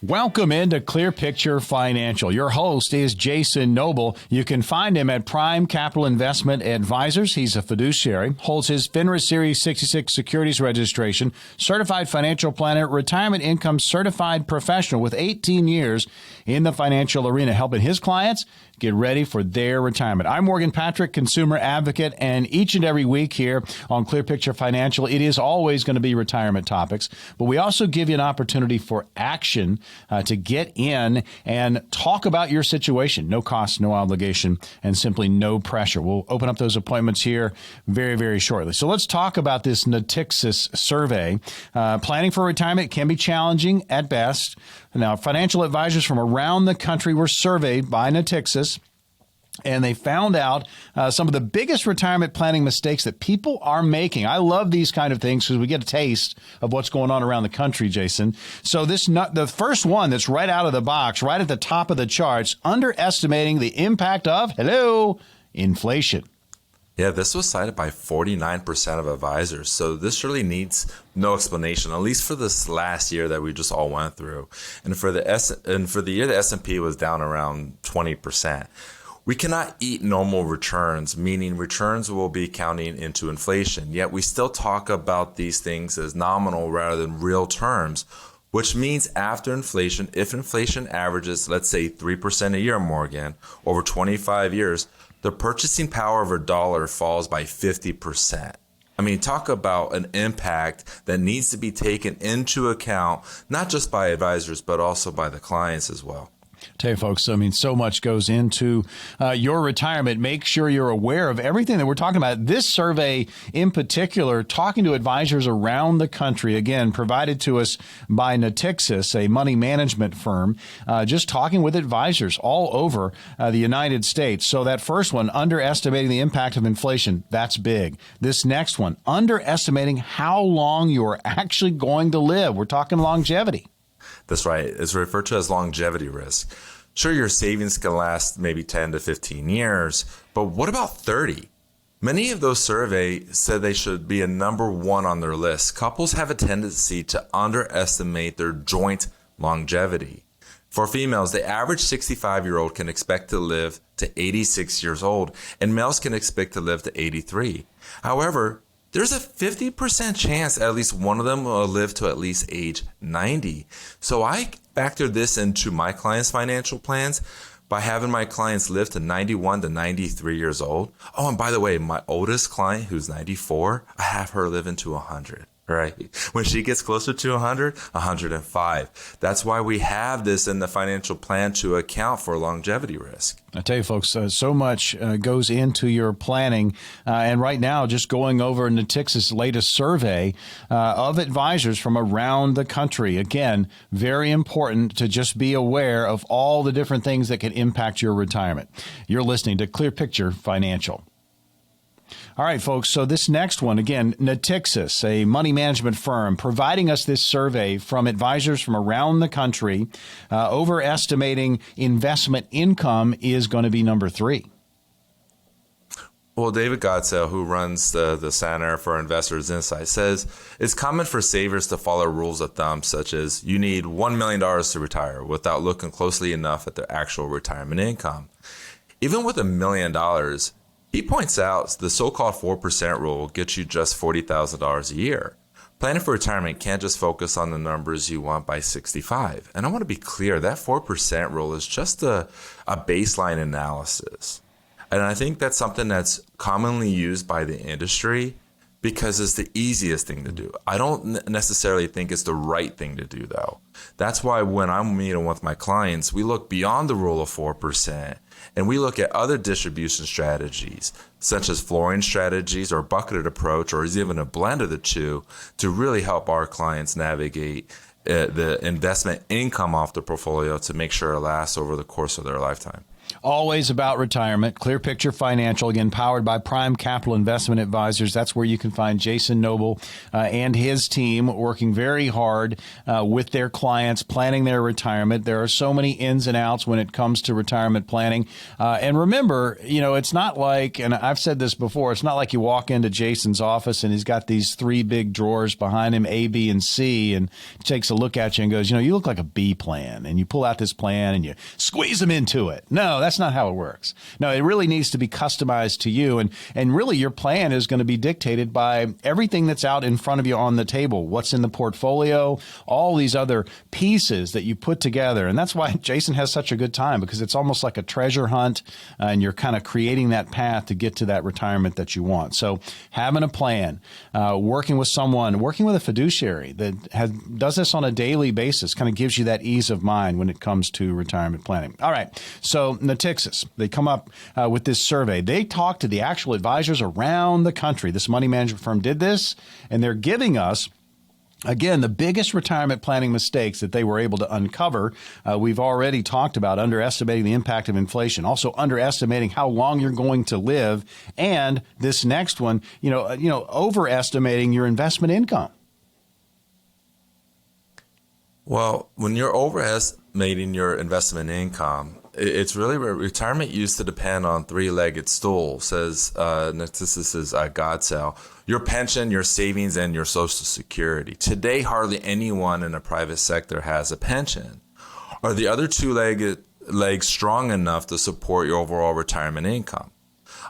Welcome into Clear Picture Financial. Your host is Jason Noble. You can find him at Prime Capital Investment Advisors. He's a fiduciary, holds his FINRA Series 66 securities registration, certified financial planner, retirement income certified professional with 18 years in the financial arena, helping his clients get ready for their retirement. I'm Morgan Patrick, consumer advocate, and each and every week here on Clear Picture Financial, it is always going to be retirement topics, but we also give you an opportunity for action to get in and talk about your situation. No cost, no obligation, and simply no pressure. We'll open up those appointments here very, very shortly. So let's talk about this Natixix survey. Planning for retirement can be challenging at best. Now, financial advisors from around the country were surveyed by Natixix, and they found out some of the biggest retirement planning mistakes that people are making. I love these kind of things because we get a taste of what's going on around the country, Jason. So the first one that's right out of the box, right at the top of the charts, underestimating the impact of, inflation. Yeah, this was cited by 49% of advisors. So this really needs no explanation, at least for this last year that we just all went through. And for the year the S&P was down around 20%. We cannot eat normal returns, meaning returns will be counting into inflation. Yet we still talk about these things as nominal rather than real terms, which means after inflation, if inflation averages, let's say 3% a year, Morgan, over 25 years, the purchasing power of a dollar falls by 50%. I mean, talk about an impact that needs to be taken into account, not just by advisors, but also by the clients as well. Tell you folks, so much goes into your retirement. Make sure you're aware of everything that we're talking about. This survey in particular, talking to advisors around the country, again, provided to us by Natixix, a money management firm, just talking with advisors all over the United States. So that first one, underestimating the impact of inflation, that's big. This next one, underestimating how long you're actually going to live. We're talking longevity. That's right. It's referred to as longevity risk. Sure, your savings can last maybe 10 to 15 years, but what about 30? Many of those surveys said they should be a number one on their list. Couples have a tendency to underestimate their joint longevity. For females, the average 65-year-old can expect to live to 86 years old, and males can expect to live to 83. However, there's a 50% chance at least one of them will live to at least age 90. So I factor this into my clients' financial plans by having my clients live to 91 to 93 years old. Oh, and by the way, my oldest client, who's 94, I have her living to 100. Right. When she gets closer to 100, 105. That's why we have this in the financial plan to account for longevity risk. I tell you, folks, so much goes into your planning. And right now, just going over Natixix's latest survey of advisors from around the country. Again, very important to just be aware of all the different things that can impact your retirement. You're listening to Clear Picture Financial. All right, folks, so this next one, again, Natixix, a money management firm, providing us this survey from advisors from around the country. Overestimating investment income is going to be number 3. Well, David Godsoe, who runs the Center for Investors Insight, says it's common for savers to follow rules of thumb, such as you need $1 million to retire without looking closely enough at their actual retirement income. Even with $1 million, he points out the so-called 4% rule gets you just $40,000 a year. Planning for retirement can't just focus on the numbers you want by 65. And I want to be clear, that 4% rule is just a baseline analysis. And I think that's something that's commonly used by the industry because it's the easiest thing to do. I don't necessarily think it's the right thing to do, though. That's why when I'm meeting with my clients, we look beyond the rule of 4%. And we look at other distribution strategies, such as flooring strategies or bucketed approach, or even a blend of the two, to really help our clients navigate the investment income off the portfolio to make sure it lasts over the course of their lifetime. Always about retirement. Clear Picture Financial, again, powered by Prime Capital Investment Advisors. That's where you can find Jason Noble and his team working very hard with their clients, planning their retirement. There are so many ins and outs when it comes to retirement planning. And remember, it's not like, and I've said this before, it's not like you walk into Jason's office and he's got these 3 big drawers behind him, A, B, and C, and takes a look at you and goes, you look like a B plan. And you pull out this plan and you squeeze them into it. No, that's not how it works. No, it really needs to be customized to you. And really your plan is going to be dictated by everything that's out in front of you on the table, what's in the portfolio, all these other pieces that you put together. And that's why Jason has such a good time, because it's almost like a treasure hunt and you're kind of creating that path to get to that retirement that you want. So having a plan, working with someone, working with a fiduciary that does this on a daily basis kind of gives you that ease of mind when it comes to retirement planning. All right. So Natixix, they come up with this survey. They talk to the actual advisors around the country. This money management firm did this, and they're giving us, again, the biggest retirement planning mistakes that they were able to uncover. We've already talked about underestimating the impact of inflation, also underestimating how long you're going to live, and this next one, overestimating your investment income. Well, when you're overestimating your investment income, it's really where retirement used to depend on 3-legged stool, says Natixix's Godsell. Your pension, your savings, and your Social Security. Today, hardly anyone in the private sector has a pension. Are the other 2 legs strong enough to support your overall retirement income?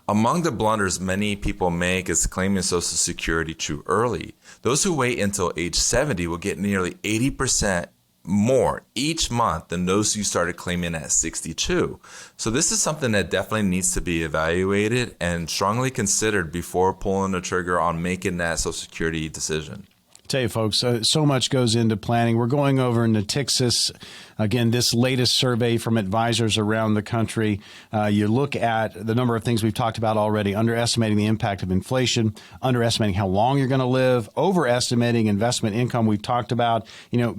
Among the blunders many people make is claiming Social Security too early. Those who wait until age 70 will get nearly 80% more each month than those who started claiming at 62. So this is something that definitely needs to be evaluated and strongly considered before pulling the trigger on making that Social Security decision. Tell you folks, so much goes into planning. We're going over Natixix, again, this latest survey from advisors around the country. You look at the number of things we've talked about already, underestimating the impact of inflation, underestimating how long you're going to live, overestimating investment income. We've talked about,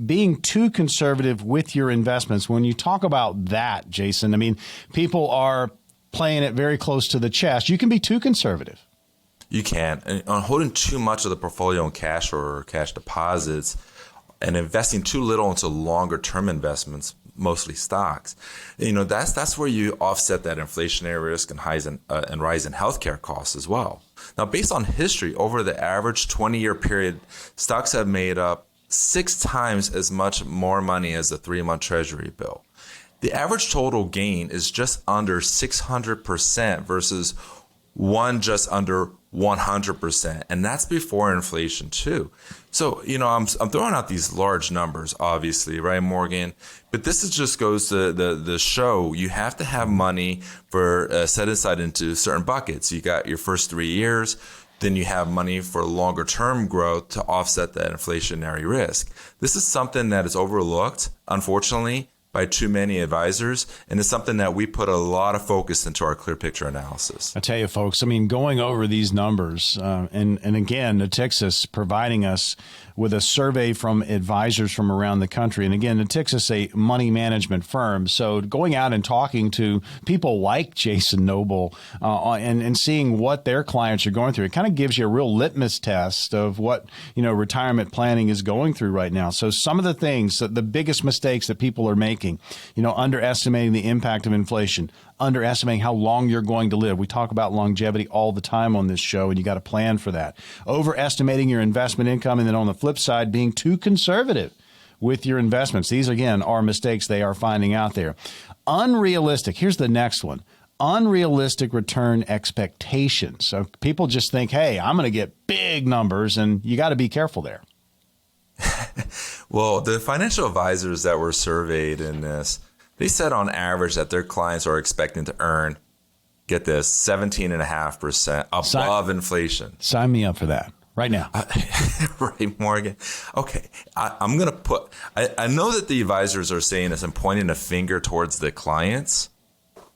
being too conservative with your investments. When you talk about that, Jason, I mean, people are playing it very close to the chest. You can be too conservative. You can. And on holding too much of the portfolio in cash or cash deposits and investing too little into longer term investments, mostly stocks, that's where you offset that inflationary risk and rise in healthcare costs as well. Now, based on history, over the average 20-year period, stocks have made up 6 times as much more money as the 3-month Treasury bill. The average total gain is just under 600% versus one just under 100%, and that's before inflation too. So, I'm throwing out these large numbers, obviously, right, Morgan? But this just goes to the show. You have to have money for set aside into certain buckets. You got your first 3 years, then you have money for longer term growth to offset that inflationary risk. This is something that is overlooked, unfortunately, by too many advisors, and it's something that we put a lot of focus into our clear picture analysis. I tell you, folks, going over these numbers, and again, Natixix providing us with a survey from advisors from around the country. And again, Natixix, a money management firm. So going out and talking to people like Jason Noble and seeing what their clients are going through, it kind of gives you a real litmus test of what, retirement planning is going through right now. So some of the things, the biggest mistakes that people are making, underestimating the impact of inflation, underestimating how long you're going to live. We talk about longevity all the time on this show, and you got to plan for that. Overestimating your investment income, and then on the flip side, being too conservative with your investments. These, again, are mistakes they are finding out there. Unrealistic. Here's the next one. Unrealistic return expectations. So people just think, hey, I'm going to get big numbers, and you got to be careful there. Well, the financial advisors that were surveyed in this, they said on average that their clients are expecting to earn, get this, 17.5% above inflation. Sign me up for that right now. Right, Morgan. Okay, I'm going to put, I know that the advisors are saying this and pointing a finger towards the clients,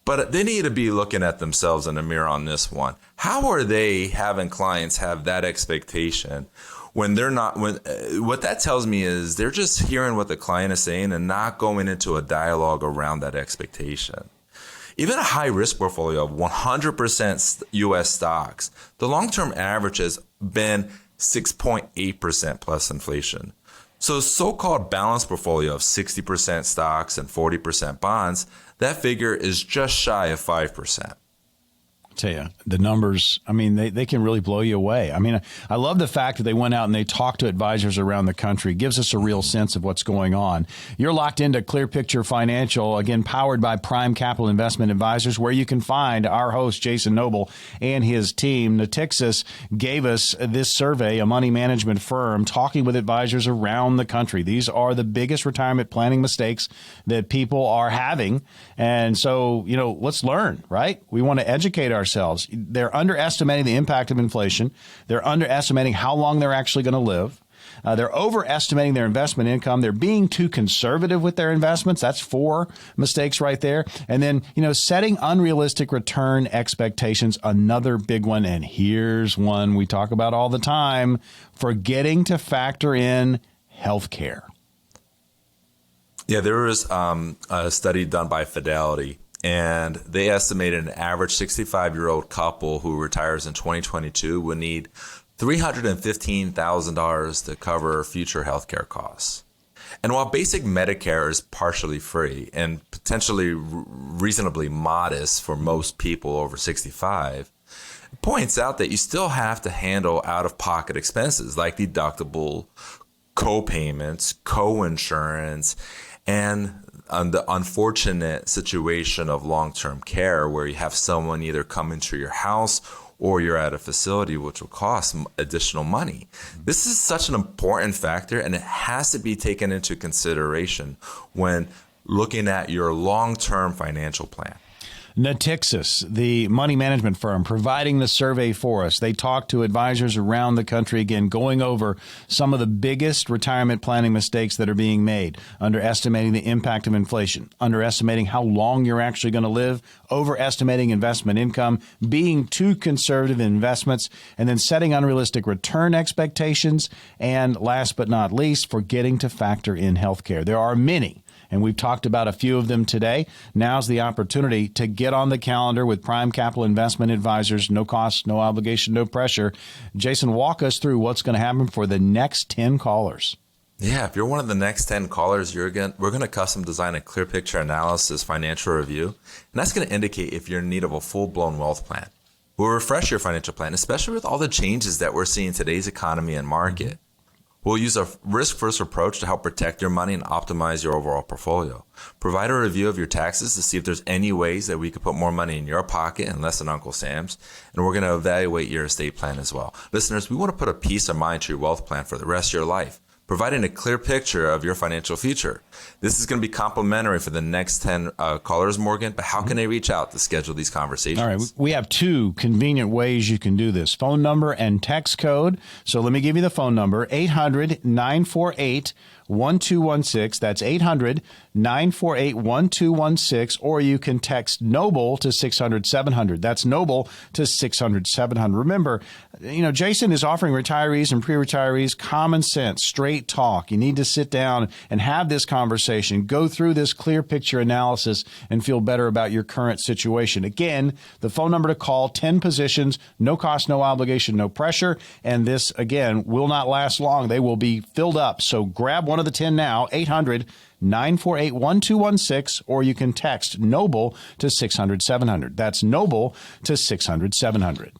but they need to be looking at themselves in the mirror on this one. How are they having clients have that expectation when they're not, what that tells me is they're just hearing what the client is saying and not going into a dialogue around that expectation. Even a high-risk portfolio of 100% U.S. stocks, the long-term average has been 6.8% plus inflation. So a so-called balanced portfolio of 60% stocks and 40% bonds, that figure is just shy of 5%. Tell you, the numbers, I mean, they can really blow you away. I mean, I love the fact that they went out and they talked to advisors around the country. It gives us a real sense of what's going on. You're locked into Clear Picture Financial, again, powered by Prime Capital Investment Advisors, where you can find our host, Jason Noble, and his team. Natixix gave us this survey, a money management firm, talking with advisors around the country. These are the biggest retirement planning mistakes that people are having. And so, let's learn, right? We want to educate ourselves. They're underestimating the impact of inflation. They're underestimating how long they're actually going to live. They're overestimating their investment income. They're being too conservative with their investments. That's 4 mistakes right there. And then, setting unrealistic return expectations, another big one. And here's one we talk about all the time, forgetting to factor in healthcare. Yeah, there was a study done by Fidelity, and they estimated an average 65-year-old couple who retires in 2022 would need $315,000 to cover future healthcare costs. And while basic Medicare is partially free and potentially reasonably modest for most people over 65, it points out that you still have to handle out-of-pocket expenses like deductible, co-payments, co-insurance, and the unfortunate situation of long-term care where you have someone either come into your house or you're at a facility which will cost additional money. This is such an important factor, and it has to be taken into consideration when looking at your long-term financial plan. Natixix, the money management firm, providing the survey for us. They talk to advisors around the country, again, going over some of the biggest retirement planning mistakes that are being made, underestimating the impact of inflation, underestimating how long you're actually going to live, overestimating investment income, being too conservative in investments, and then setting unrealistic return expectations, and last but not least, forgetting to factor in healthcare. There are many, and we've talked about a few of them today. Now's the opportunity to get on the calendar with Prime Capital Investment Advisors. No cost, no obligation, no pressure. Jason, walk us through what's going to happen for the next 10 callers. Yeah, if you're one of the next 10 callers, we're going to custom design a clear picture analysis financial review. And that's going to indicate if you're in need of a full-blown wealth plan. We'll refresh your financial plan, especially with all the changes that we're seeing in today's economy and market. We'll use a risk-first approach to help protect your money and optimize your overall portfolio. Provide a review of your taxes to see if there's any ways that we could put more money in your pocket and less in Uncle Sam's. And we're going to evaluate your estate plan as well. Listeners, we want to put a peace of mind to your wealth plan for the rest of your life, providing a clear picture of your financial future. This is going to be complimentary for the next 10 callers, Morgan, but how can they reach out to schedule these conversations? All right, we have 2 convenient ways you can do this, phone number and text code. So let me give you the phone number, 800-948-1216. That's 800-948-1216, or you can text Noble to 600-700. That's Noble to 600-700. Remember, Jason is offering retirees and pre-retirees common sense, straight talk. You need to sit down and have this conversation, go through this clear picture analysis, and feel better about your current situation. Again, the phone number to call, 10 positions, no cost, no obligation, no pressure. And this, again, will not last long. They will be filled up. So grab one of the 10 now, 800-948-1216, or you can text Noble to 600-700. That's Noble to 600-700.